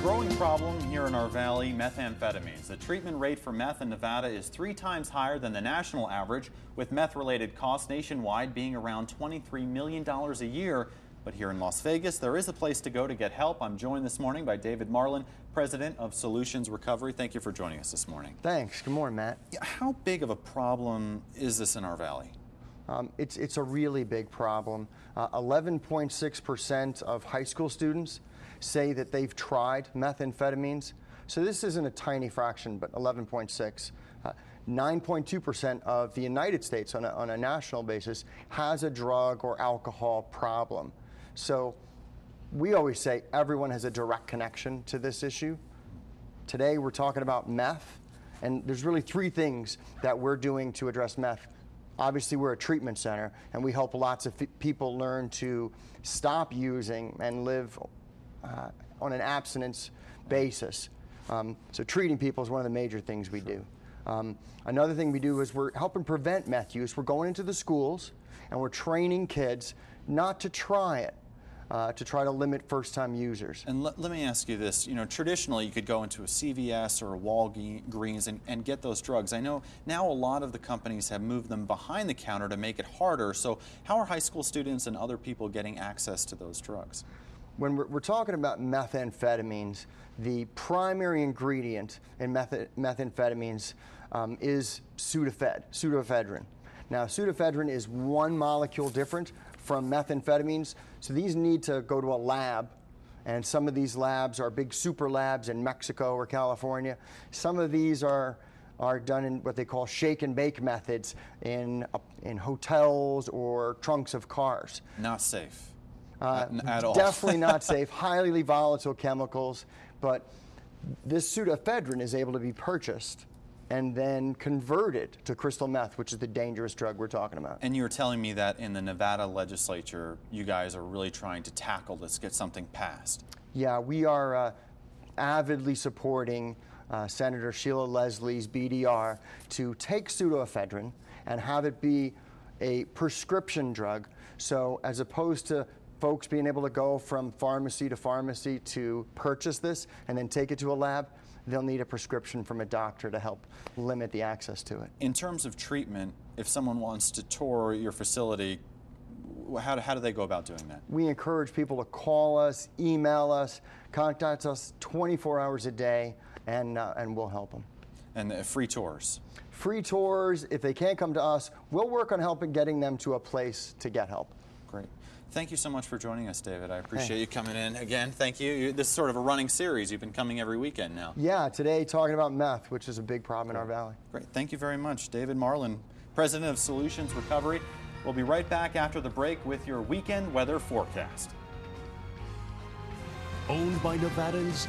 growing problem here in our valley, methamphetamines. The treatment rate for meth in Nevada is 3 times higher than the national average, with meth-related costs nationwide being around $23 million a year. But here in Las Vegas, there is a place to go to get help. I'm joined this morning by David Marlon, president of Solutions Recovery. Thank you for joining us this morning. Thanks. Good morning, Matt. How big of a problem is this in our valley? It's a really big problem. 11.6% of high school students say that they've tried methamphetamines. So this isn't a tiny fraction, but 11.6. 9.2% of the United States on a national basis has a drug or alcohol problem. So we always say everyone has a direct connection to this issue. Today we're talking about meth, and there's really 3 things that we're doing to address meth. Obviously, we're a treatment center, and we help lots of people learn to stop using and live on an abstinence basis. So treating people is one of the major things we do. Another thing we do is we're helping prevent meth use. We're going into the schools, and we're training kids not to try it, to try to limit first-time users. And let me ask you this. You know, traditionally, you could go into a CVS or a Walgreens and get those drugs. I know now a lot of the companies have moved them behind the counter to make it harder. So how are high school students and other people getting access to those drugs? When we're talking about methamphetamines, the primary ingredient in methamphetamines is pseudoephedrine. Now, pseudoephedrine is one molecule different from methamphetamines, so these need to go to a lab, and some of these labs are big super labs in Mexico or California. Some of these are done in what they call shake and bake methods in hotels or trunks of cars. Not safe. At all. Definitely not safe, highly volatile chemicals, but this pseudoephedrine is able to be purchased and then converted to crystal meth, which is the dangerous drug we're talking about. And you were telling me that in the Nevada legislature, you guys are really trying to tackle this, get something passed. Yeah, we are avidly supporting Senator Sheila Leslie's BDR to take pseudoephedrine and have it be a prescription drug. So as opposed to folks being able to go from pharmacy to purchase this and then take it to a lab, they'll need a prescription from a doctor to help limit the access to it. In terms of treatment, if someone wants to tour your facility, how do they go about doing that? We encourage people to call us, email us, contact us 24 hours a day, and we'll help them. And free tours? Free tours. If they can't come to us, we'll work on getting them to a place to get help. Great. Thank you so much for joining us, David. I appreciate you coming in again. Thank you. This is sort of a running series. You've been coming every weekend now. Yeah, today talking about meth, which is a big problem in our valley. Great. Thank you very much. David Marlon, president of Solutions Recovery. We'll be right back after the break with your weekend weather forecast. Owned by Nevadans,